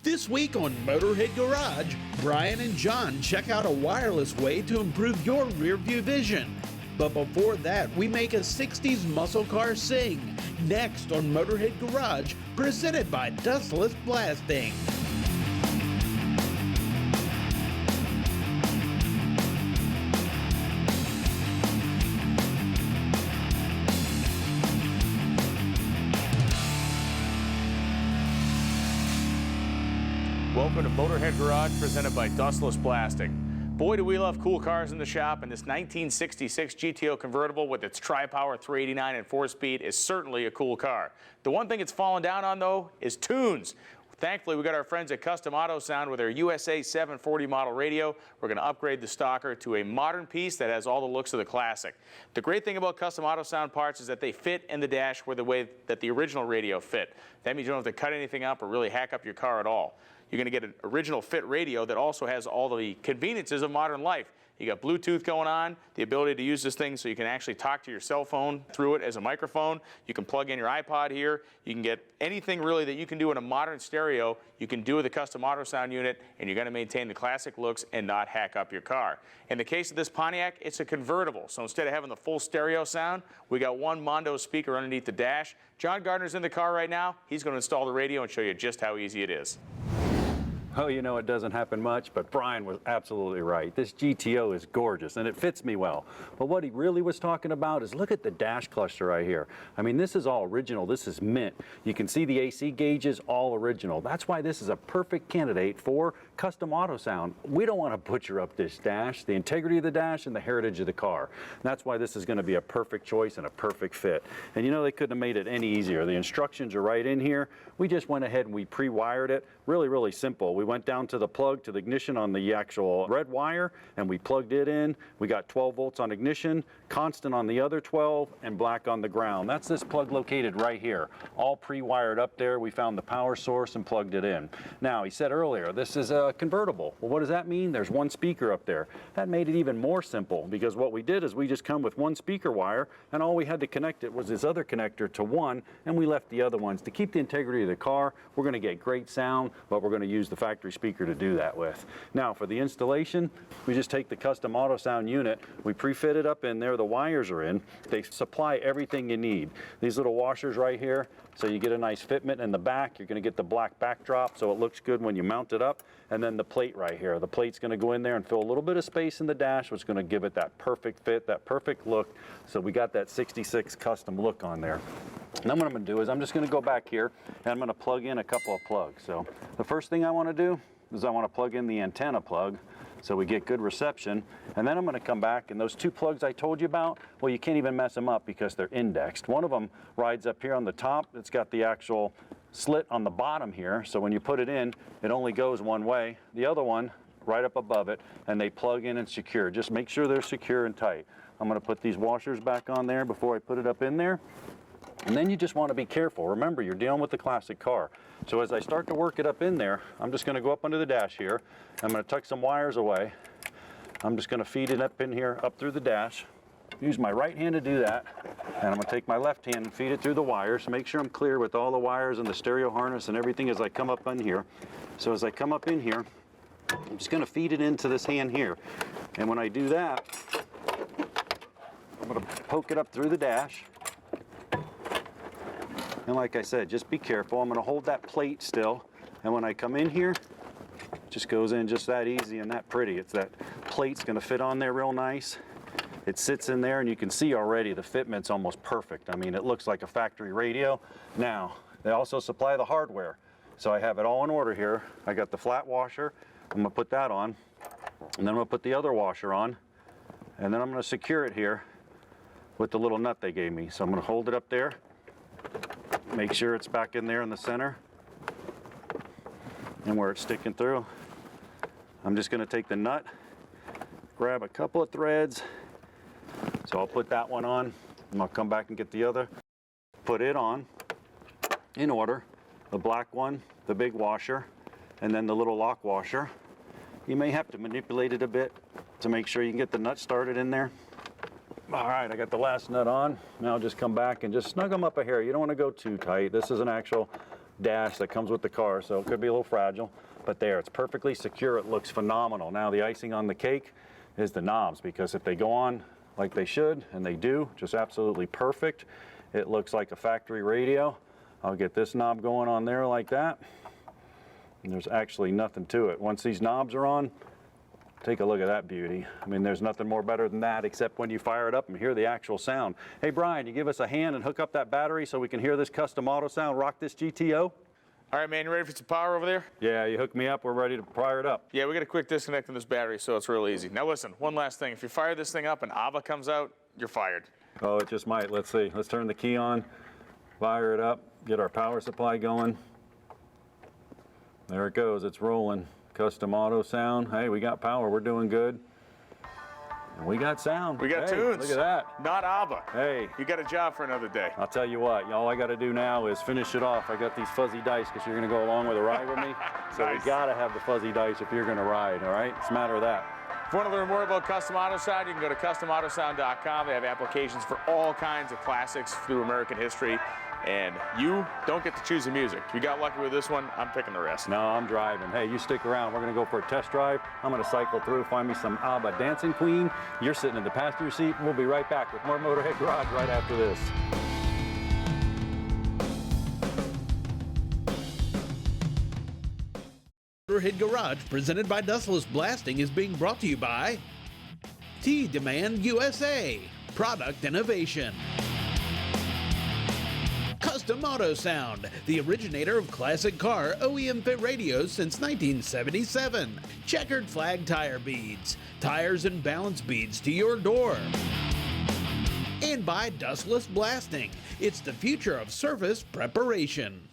This week on Motorhead Garage, Brian and John check out a wireless way to improve your rear view vision. But before that, we make a 60s muscle car sing. Next on Motorhead Garage, presented by Dustless Blasting. Welcome to Motorhead Garage, presented by Dustless Blasting. Boy, do we love cool cars in the shop, and this 1966 GTO convertible with its tri-power 389 and 4-speed is certainly a cool car. The one thing it's fallen down on, though, is tunes. Thankfully, we got our friends at Custom Auto Sound with their USA 740 model radio. We're going to upgrade the stalker to a modern piece that has all the looks of the classic. The great thing about Custom Auto Sound parts is that they fit in the dash the way that the original radio fit. That means you don't have to cut anything up or really hack up your car at all. You're going to get an original fit radio that also has all the conveniences of modern life. You got Bluetooth going on, the ability to use this thing so you can actually talk to your cell phone through it as a microphone. You can plug in your iPod here. You can get anything really that you can do in a modern stereo, you can do with a Custom Auto Sound unit, and you're going to maintain the classic looks and not hack up your car. In the case of this Pontiac, it's a convertible. So instead of having the full stereo sound, we got one Mondo speaker underneath the dash. John Gardner's in the car right now. He's going to install the radio and show you just how easy it is. Oh, you know, it doesn't happen much, but Brian was absolutely right. This GTO is gorgeous, and it fits me well. But what he really was talking about is look at the dash cluster right here. I mean, this is all original. This is mint. You can see the AC gauges, all original. That's why this is a perfect candidate for Custom Auto Sound. We don't want to butcher up this dash, the integrity of the dash and the heritage of the car. That's why this is going to be a perfect choice and a perfect fit. And you know, they couldn't have made it any easier. The instructions are right in here. We just went ahead and we pre-wired it. Really, really simple. We went down to the plug, to the ignition on the actual red wire, and we plugged it in. We got 12 volts on ignition, constant on the other 12, and black on the ground. That's this plug located right here. All pre-wired up there. We found the power source and plugged it in. Now, he said earlier, this is a convertible. Well, what does that mean? There's one speaker up there. That made it even more simple, because what we did is we just come with one speaker wire, and all we had to connect it was this other connector to one, and we left the other ones. To keep the integrity of the car, we're going to get great sound, but we're going to use the factory speaker to do that with. Now, for the installation, we just take the Custom Auto Sound unit, we pre-fit it up in there, the wires are in, they supply everything you need. These little washers right here, so you get a nice fitment in the back. You're going to get the black backdrop so it looks good when you mount it up, and then the plate right here. The plate's going to go in there and fill a little bit of space in the dash, which is going to give it that perfect fit, that perfect look. So we got that 66 custom look on there. And then what I'm going to do is I'm just going to go back here and I'm going to plug in a couple of plugs. So the first thing I want to do is I want to plug in the antenna plug so we get good reception. And then I'm going to come back, and those two plugs I told you about, well, you can't even mess them up because they're indexed. One of them rides up here on the top. It's got the actual slit on the bottom here. So when you put it in, it only goes one way. The other one right up above it, and they plug in and secure. Just make sure they're secure and tight. I'm going to put these washers back on there before I put it up in there. And then you just want to be careful. Remember, you're dealing with a classic car. So as I start to work it up in there, I'm just going to go up under the dash here. I'm going to tuck some wires away. I'm just going to feed it up in here, up through the dash. Use my right hand to do that. And I'm going to take my left hand and feed it through the wires. Make sure I'm clear with all the wires and the stereo harness and everything as I come up in here. So as I come up in here, I'm just going to feed it into this hand here. And when I do that, I'm going to poke it up through the dash. And like I said, just be careful. I'm going to hold that plate still. And when I come in here, it just goes in just that easy and that pretty. It's that plate's going to fit on there real nice. It sits in there, and you can see already the fitment's almost perfect. I mean, it looks like a factory radio. Now, they also supply the hardware. So I have it all in order here. I got the flat washer. I'm going to put that on. And then I'm going to put the other washer on. And then I'm going to secure it here with the little nut they gave me. So I'm going to hold it up there. Make sure it's back in there in the center and where it's sticking through. I'm just going to take the nut, grab a couple of threads. So I'll put that one on, and I'll come back and get the other. Put it on in order. The black one, the big washer, and then the little lock washer. You may have to manipulate it a bit to make sure you can get the nut started in there. All right, I got the last nut on. Now I'll just come back and just snug them up a hair. You don't want to go too tight. This is an actual dash that comes with the car, so it could be a little fragile. But there, it's perfectly secure. It looks phenomenal. Now the icing on the cake is the knobs, because if they go on like they should, and they do, just absolutely perfect, it looks like a factory radio. I'll get this knob going on there like that. And there's actually nothing to it. Once these knobs are on, take a look at that beauty. I mean, there's nothing more better than that, except when you fire it up and hear the actual sound. Hey, Brian, you give us a hand and hook up that battery so we can hear this custom auto sound, rock this GTO? All right, man, you ready for some power over there? Yeah, you hook me up, we're ready to fire it up. Yeah, we got a quick disconnect in this battery, so it's real easy. Now listen, one last thing. If you fire this thing up and ABBA comes out, you're fired. Oh, it just might. Let's see. Let's turn the key on, fire it up, get our power supply going. There it goes, it's rolling. Custom auto sound. Hey, we got power, we're doing good. And we got sound. We got hey, tunes. Look at that. Not ABBA. Hey. You got a job for another day. I'll tell you what, all I got to do now is finish it off. I got these fuzzy dice because you're going to go along with a ride with me. So Nice. we got to have the fuzzy dice if you're going to ride, all right? It's a matter of that. If you want to learn more about Custom Auto Sound, you can go to customautosound.com. They have applications for all kinds of classics through American history. And you don't get to choose the music. You got lucky with this one, I'm picking the rest. No, I'm driving. Hey, you stick around. We're going to go for a test drive. I'm going to cycle through, find me some ABBA Dancing Queen. You're sitting in the passenger seat, and we'll be right back with more Motorhead Garage right after this. Motorhead Garage, presented by Dustless Blasting, is being brought to you by T-Demand USA, product innovation. Custom Auto Sound, the originator of classic car OEM fit radios since 1977. Checkered flag tire beads, tires and balance beads to your door. And by Dustless Blasting, it's the future of surface preparation.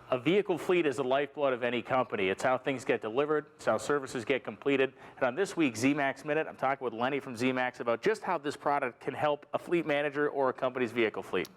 A vehicle fleet is the lifeblood of any company. It's how things get delivered, it's how services get completed. And on this week's ZMAX Minute, I'm talking with Lenny from ZMAX about just how this product can help a fleet manager or a company's vehicle fleet.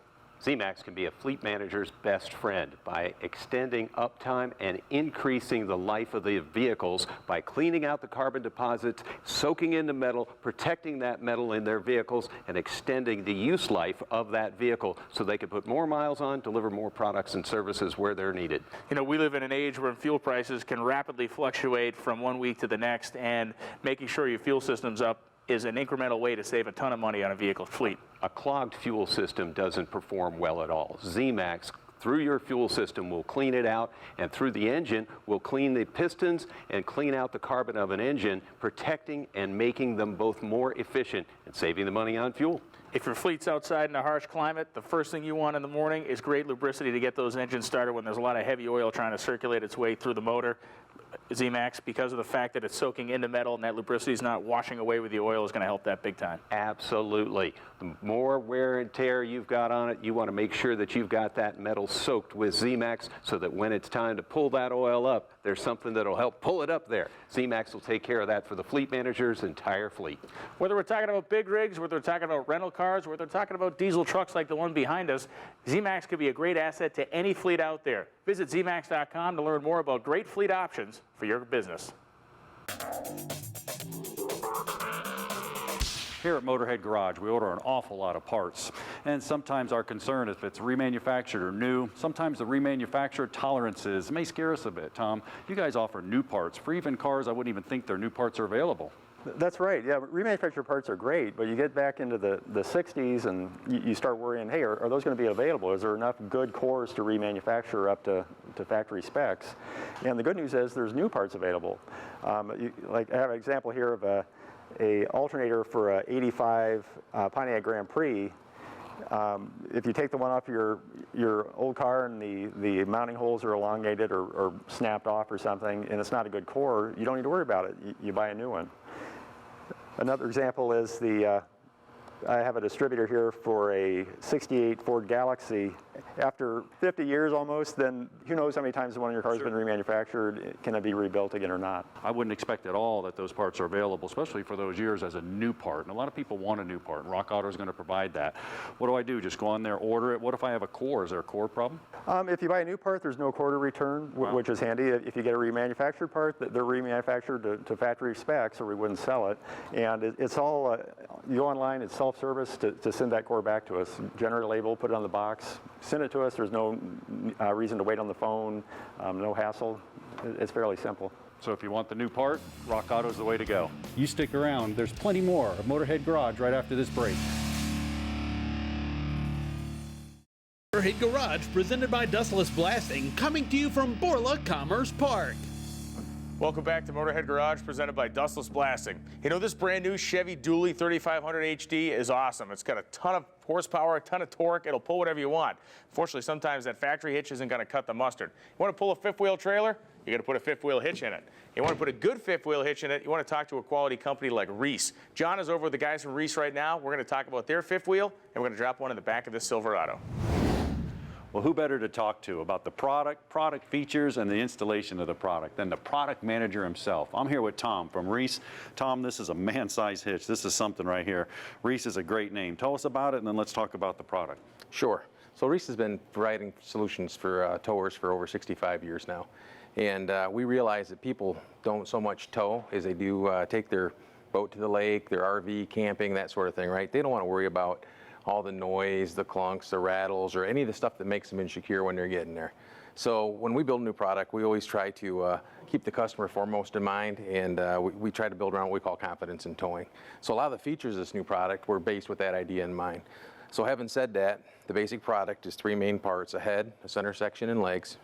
ZMAX can be a fleet manager's best friend by extending uptime and increasing the life of the vehicles by cleaning out the carbon deposits, soaking in the metal, protecting that metal in their vehicles, and extending the use life of that vehicle so they can put more miles on, deliver more products and services where they're needed. You know, we live in an age where fuel prices can rapidly fluctuate from one week to the next, and making sure your fuel system's up is an incremental way to save a ton of money on a vehicle fleet. A clogged fuel system doesn't perform well at all. ZMAX, through your fuel system, will clean it out, and through the engine, will clean the pistons and clean out the carbon of an engine, protecting and making them both more efficient and saving the money on fuel. If your fleet's outside in a harsh climate, the first thing you want in the morning is great lubricity to get those engines started when there's a lot of heavy oil trying to circulate its way through the motor. ZMAX, because of the fact that it's soaking into metal and that lubricity is not washing away with the oil, is going to help that big time. Absolutely. The more wear and tear you've got on it, you want to make sure that you've got that metal soaked with ZMAX so that when it's time to pull that oil up, there's something that'll help pull it up there. ZMAX will take care of that for the fleet manager's entire fleet. Whether we're talking about big rigs, whether we're talking about rental cars, whether we're talking about diesel trucks like the one behind us, ZMAX could be a great asset to any fleet out there. Visit ZMAX.com to learn more about great fleet options for your business. Here at Motorhead Garage, we order an awful lot of parts. And sometimes our concern is if it's remanufactured or new. Sometimes the remanufactured tolerances may scare us a bit. Tom, you guys offer new parts. For even cars, I wouldn't even think their new parts are available. That's right. Yeah, remanufactured parts are great, but you get back into the 60s and you start worrying, hey, are those going to be available? Is there enough good cores to remanufacture up to factory specs? And the good news is there's new parts available. Like I have an example here of a alternator for a 85 Pontiac Grand Prix. If you take the one off your old car and the mounting holes are elongated or snapped off or something, and it's not a good core, you don't need to worry about it. You buy a new one. Another example is I have a distributor here for a 68 Ford Galaxy. After 50 years almost, then who knows how many times one of your cars has been remanufactured, can it be rebuilt again or not? I wouldn't expect at all that those parts are available, especially for those years as a new part. And a lot of people want a new part, and Rock Auto is going to provide that. What do I do? Just go on there, order it? What if I have a core? Is there a core problem? If you buy a new part, there's no core to return, which is handy. If you get a remanufactured part, they're remanufactured to factory specs, or we wouldn't sell it. And it's all, you go online, it's all self-service to send that core back to us. Generate a label, put it on the box, send it to us. There's no reason to wait on the phone, no hassle. It's fairly simple. So if you want the new part, Rock Auto's the way to go. You stick around. There's plenty more of Motorhead Garage right after this break. Motorhead Garage, presented by Dustless Blasting, coming to you from Borla Commerce Park. Welcome back to Motorhead Garage, presented by Dustless Blasting. You know, this brand new Chevy Dually 3500 HD is awesome. It's got a ton of horsepower, a ton of torque. It'll pull whatever you want. Fortunately, sometimes that factory hitch isn't going to cut the mustard. You want to pull a fifth wheel trailer? You got to put a fifth wheel hitch in it. You want to put a good fifth wheel hitch in it? You want to talk to a quality company like Reese. John is over with the guys from Reese right now. We're going to talk about their fifth wheel, and we're going to drop one in the back of this Silverado. Well, who better to talk to about the product features, and the installation of the product than the product manager himself? I'm here with Tom from Reese. Tom, this is a man-sized hitch. This is something right here. Reese is a great name. Tell us about it, and then let's talk about the product. Sure. So Reese has been providing solutions for towers for over 65 years now. And we realize that people don't so much tow as they do take their boat to the lake, their RV, camping, that sort of thing, right? They don't want to worry about all the noise, the clunks, the rattles, or any of the stuff that makes them insecure when they're getting there. So when we build a new product, we always try to keep the customer foremost in mind, and we try to build around what we call confidence in towing. So a lot of the features of this new product were based with that idea in mind. So having said that, the basic product is three main parts: a head, a center section, and legs.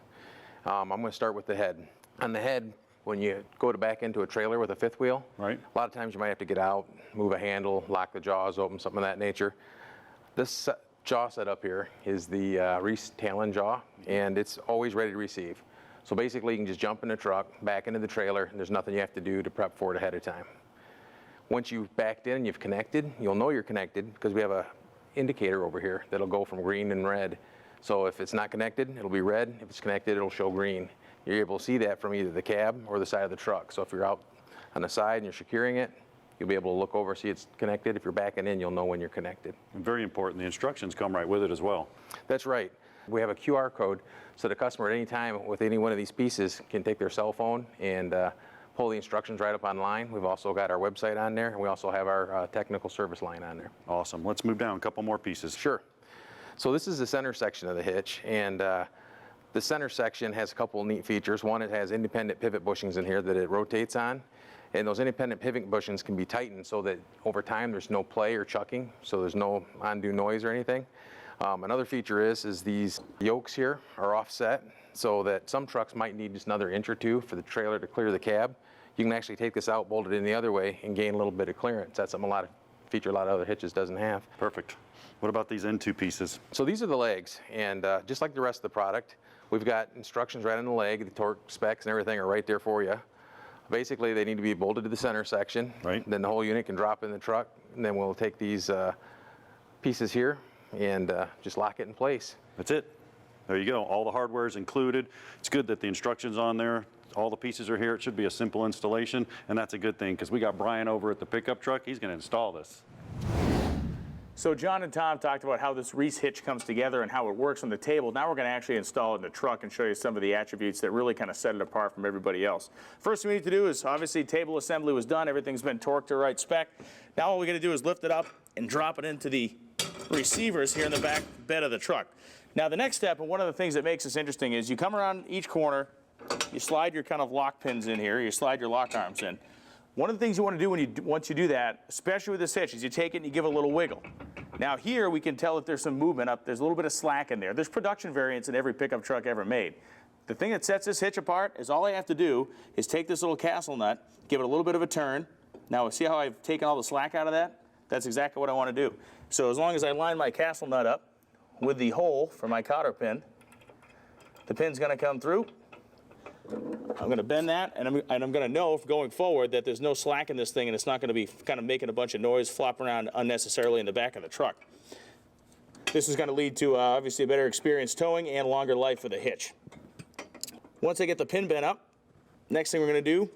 I'm going to start with the head. On the head, when you go to back into a trailer with a fifth wheel, right, a lot of times you might have to get out, move a handle, lock the jaws open, something of that nature. This jaw setup here is the Reese tail-end jaw, and it's always ready to receive. So basically you can just jump in the truck, back into the trailer, and there's nothing you have to do to prep for it ahead of time. Once you've backed in and you've connected, you'll know you're connected because we have a indicator over here that'll go from green and red. So if it's not connected, it'll be red. If it's connected, it'll show green. You're able to see that from either the cab or the side of the truck. So if you're out on the side and you're securing it, you'll be able to look over, see it's connected. If you're backing in, you'll know when you're connected. And very important, the instructions come right with it as well. That's right. We have a QR code, so the customer at any time with any one of these pieces can take their cell phone and pull the instructions right up online. We've also got our website on there, and we also have our technical service line on there. Awesome. Let's move down a couple more pieces. Sure. So this is the center section of the hitch, and the center section has a couple of neat features. One, it has independent pivot bushings in here that it rotates on. And those independent pivot bushings can be tightened so that over time there's no play or chucking, so there's no undue noise or anything. Another feature is these yokes here are offset so that some trucks might need just another inch or two for the trailer to clear the cab. You can actually take this out, bolt it in the other way, and gain a little bit of clearance. That's something a lot of other hitches doesn't have. Perfect. What about these end two pieces? So these are the legs, and just like the rest of the product, we've got instructions right on the leg. The torque specs and everything are right there for you. Basically, they need to be bolted to the center section. Right. Then the whole unit can drop in the truck, and then we'll take these pieces here and just lock it in place. That's it. There you go. All the hardware is included. It's good that the instructions on there. All the pieces are here. It should be a simple installation, and that's a good thing because we got Brian over at the pickup truck. He's going to install this. So John and Tom talked about how this Reese hitch comes together and how it works on the table. Now we're going to actually install it in the truck and show you some of the attributes that really kind of set it apart from everybody else. First thing we need to do is, obviously, table assembly was done. Everything's been torqued to the right spec. Now all we got to do is lift it up and drop it into the receivers here in the back bed of the truck. Now the next step, and one of the things that makes this interesting, is you come around each corner, you slide your kind of lock pins in here, you slide your lock arms in. One of the things you want to do once you do that, especially with this hitch, is you take it and you give it a little wiggle. Now here we can tell that there's some movement up, there's a little bit of slack in there. There's production variants in every pickup truck ever made. The thing that sets this hitch apart is all I have to do is take this little castle nut, give it a little bit of a turn. Now see how I've taken all the slack out of that? That's exactly what I want to do. So as long as I line my castle nut up with the hole for my cotter pin, the pin's going to come through. I'm going to bend that, and I'm going to know going forward that there's no slack in this thing, and it's not going to be kind of making a bunch of noise, flopping around unnecessarily in the back of the truck. This is going to lead to obviously a better experience towing and longer life for the hitch. Once I get the pin bent up, next thing we're going to do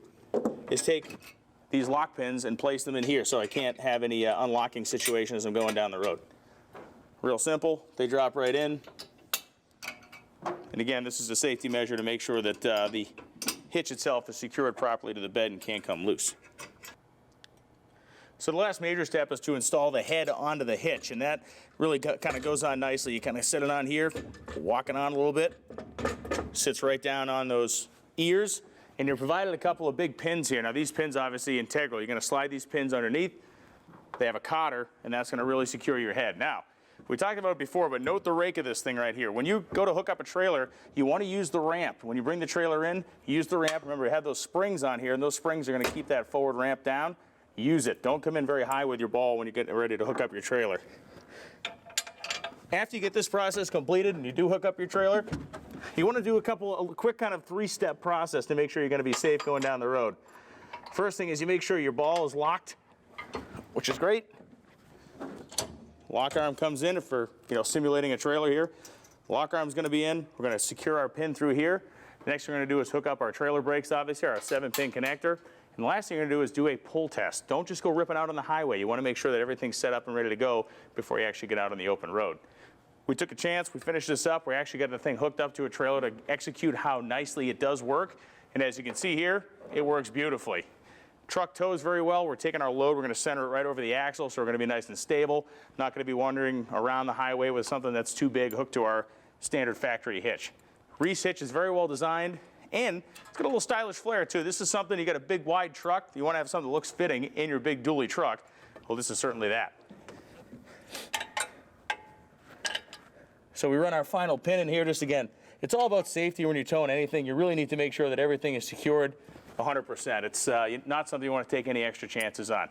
is take these lock pins and place them in here so I can't have any unlocking situation as I'm going down the road. Real simple. They drop right in. And again, this is a safety measure to make sure that the hitch itself is secured properly to the bed and can't come loose. So the last major step is to install the head onto the hitch, and that really kind of goes on nicely. You kind of set it on here, walk it on a little bit, sits right down on those ears, and you're provided a couple of big pins here. Now these pins obviously integral. You're going to slide these pins underneath. They have a cotter, and that's going to really secure your head. Now, we talked about it before, but note the rake of this thing right here. When you go to hook up a trailer, you want to use the ramp. When you bring the trailer in, use the ramp. Remember, you have those springs on here, and those springs are going to keep that forward ramp down. Use it. Don't come in very high with your ball when you get ready to hook up your trailer. After you get this process completed and you do hook up your trailer, you want to do a quick kind of three-step process to make sure you're going to be safe going down the road. First thing is you make sure your ball is locked, which is great. Lock arm comes in for, simulating a trailer here. Lock arm's going to be in. We're going to secure our pin through here. The next thing we're going to do is hook up our trailer brakes, obviously, our 7-pin connector. And the last thing you're going to do is do a pull test. Don't just go ripping out on the highway. You want to make sure that everything's set up and ready to go before you actually get out on the open road. We took a chance. We finished this up. We actually got the thing hooked up to a trailer to execute how nicely it does work. And as you can see here, it works beautifully. Truck tows very well. We're taking our load. We're going to center it right over the axle, so we're going to be nice and stable. Not going to be wandering around the highway with something that's too big hooked to our standard factory hitch. Reese hitch is very well designed, and it's got a little stylish flair too. This is something, you got a big wide truck, you want to have something that looks fitting in your big dually truck. Well, this is certainly that. So we run our final pin in here. Just again, it's all about safety when you're towing anything. You really need to make sure that everything is secured 100%. It's not something you want to take any extra chances on.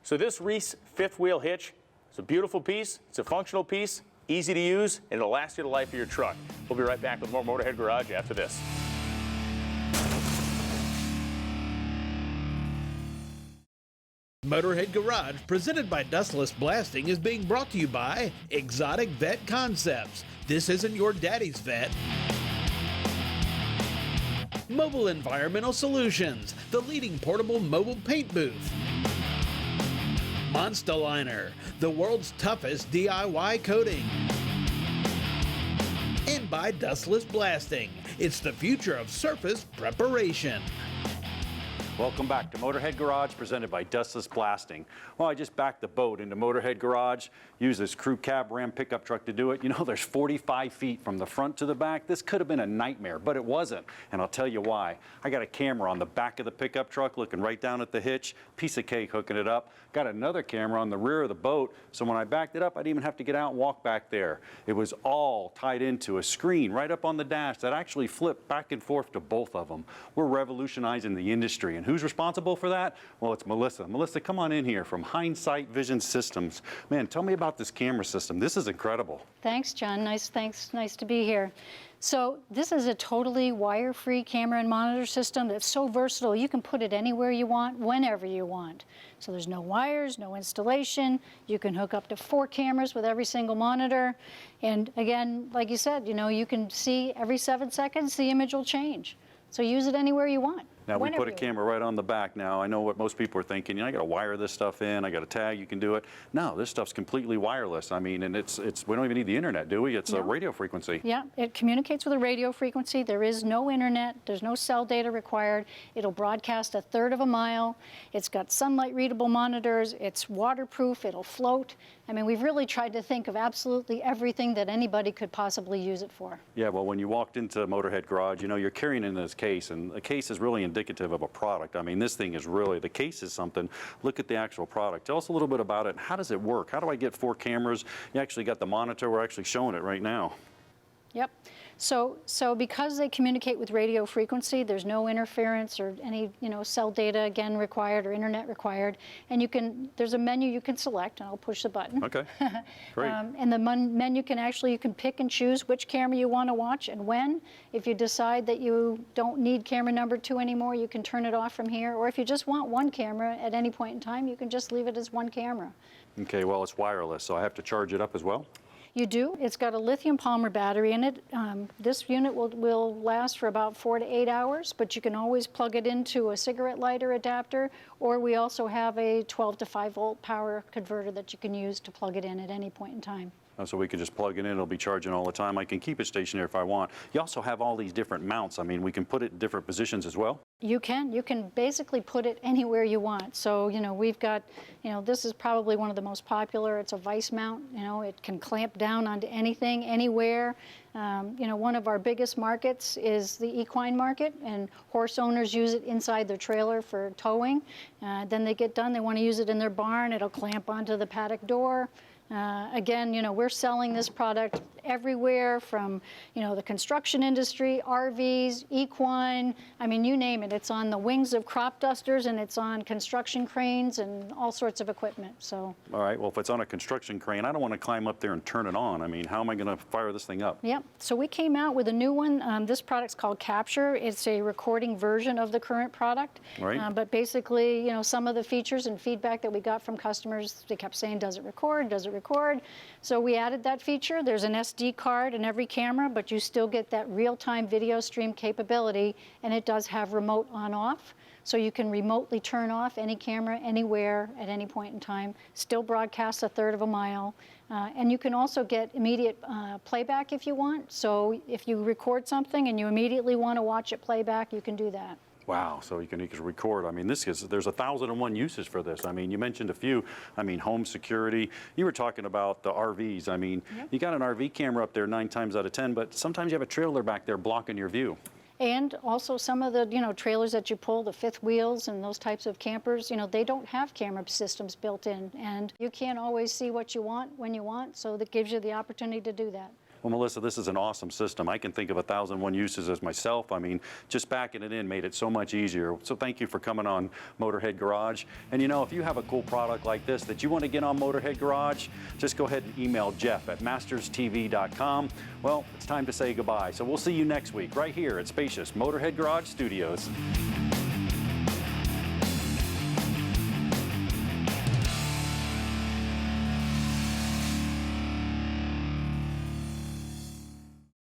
So this Reese fifth wheel hitch is a beautiful piece. It's a functional piece, easy to use, and it'll last you the life of your truck. We'll be right back with more Motorhead Garage after this. Motorhead Garage, presented by Dustless Blasting, is being brought to you by Exotic Vet Concepts. This isn't your daddy's vet. Mobile Environmental Solutions, the leading portable mobile paint booth. Monster-Liner, the world's toughest DIY coating. And by Dustless Blasting, it's the future of surface preparation. Welcome back to Motorhead Garage, presented by Dustless Blasting. Well, I just backed the boat into Motorhead Garage, used this crew cab Ram pickup truck to do it. You know, there's 45 feet from the front to the back. This could have been a nightmare, but it wasn't, and I'll tell you why. I got a camera on the back of the pickup truck looking right down at the hitch, piece of cake hooking it up. Got another camera on the rear of the boat, so when I backed it up, I didn't even have to get out and walk back there. It was all tied into a screen right up on the dash that actually flipped back and forth to both of them. We're revolutionizing the industry, and who's responsible for that? Well, it's Melissa. Melissa, come on in here from Hindsight Vision Systems. Man, tell me about this camera system. This is incredible. Thanks, John. Nice to be here. So this is a totally wire-free camera and monitor system that's so versatile. You can put it anywhere you want, whenever you want. So there's no wires, no installation. You can hook up to 4 cameras with every single monitor. And again, like you said, you can see every 7 seconds the image will change. So use it anywhere you want. Now, we put a camera right on the back now. I know what most people are thinking, I got to wire this stuff in, I got a tag, you can do it. No, this stuff's completely wireless. I mean, and we don't even need the internet, do we? It's a radio frequency. Yeah, it communicates with a radio frequency. There is no internet, there's no cell data required. It'll broadcast 1/3 of a mile. It's got sunlight readable monitors, it's waterproof, it'll float. I mean, we've really tried to think of absolutely everything that anybody could possibly use it for. Yeah, well, when you walked into Motorhead Garage, you're carrying in this case, and the case is really indicative of a product. I mean, this thing is really, the case is something. Look at the actual product. Tell us a little bit about it. How does it work? How do I get 4 cameras? You actually got the monitor. We're actually showing it right now. Yep. So because they communicate with radio frequency, there's no interference or any cell data again required or internet required. And there's a menu you can select, and I'll push the button. Okay. Great. And the menu you can pick and choose which camera you want to watch and when. If you decide that you don't need camera number 2 anymore, you can turn it off from here. Or if you just want 1 camera at any point in time, you can just leave it as 1 camera. Okay. Well, it's wireless, so I have to charge it up as well. You do. It's got a lithium polymer battery in it. This unit will last for about 4 to 8 hours, but you can always plug it into a cigarette lighter adapter, or we also have a 12 to 5 volt power converter that you can use to plug it in at any point in time. So we can just plug it in, it'll be charging all the time. I can keep it stationary if I want. You also have all these different mounts. I mean, we can put it in different positions as well. You can basically put it anywhere you want. So, we've got, this is probably one of the most popular. It's a vise mount, it can clamp down onto anything, anywhere. One of our biggest markets is the equine market, and horse owners use it inside their trailer for towing. Then they get done, they want to use it in their barn, it'll clamp onto the paddock door. Again, we're selling this product everywhere from, the construction industry, RVs, equine, I mean, you name it. It's on the wings of crop dusters, and it's on construction cranes and all sorts of equipment, so. All right, well, if it's on a construction crane, I don't want to climb up there and turn it on. I mean, how am I going to fire this thing up? Yep, so we came out with a new one. This product's called Capture. It's a recording version of the current product. Right. But basically, some of the features and feedback that we got from customers, they kept saying, does it record, does it record? So we added that feature. There's an SD card in every camera, but you still get that real-time video stream capability, and it does have remote on-off. So you can remotely turn off any camera anywhere at any point in time, still broadcast a third of a mile. And you can also get immediate playback if you want. So if you record something and you immediately want to watch it playback, you can do that. Wow, so you can record. I mean, there's 1,001 uses for this. I mean, you mentioned a few. I mean, home security. You were talking about the RVs. I mean, You got an RV camera up there 9 times out of 10, but sometimes you have a trailer back there blocking your view. And also some of the, trailers that you pull, the fifth wheels and those types of campers, they don't have camera systems built in. And you can't always see what you want when you want, so that gives you the opportunity to do that. Well, Melissa, this is an awesome system. I can think of 1,001 uses as myself. I mean, just backing it in made it so much easier. So thank you for coming on Motorhead Garage. And if you have a cool product like this that you want to get on Motorhead Garage, just go ahead and email Jeff at masterstv.com. Well, it's time to say goodbye. So we'll see you next week right here at spacious Motorhead Garage Studios.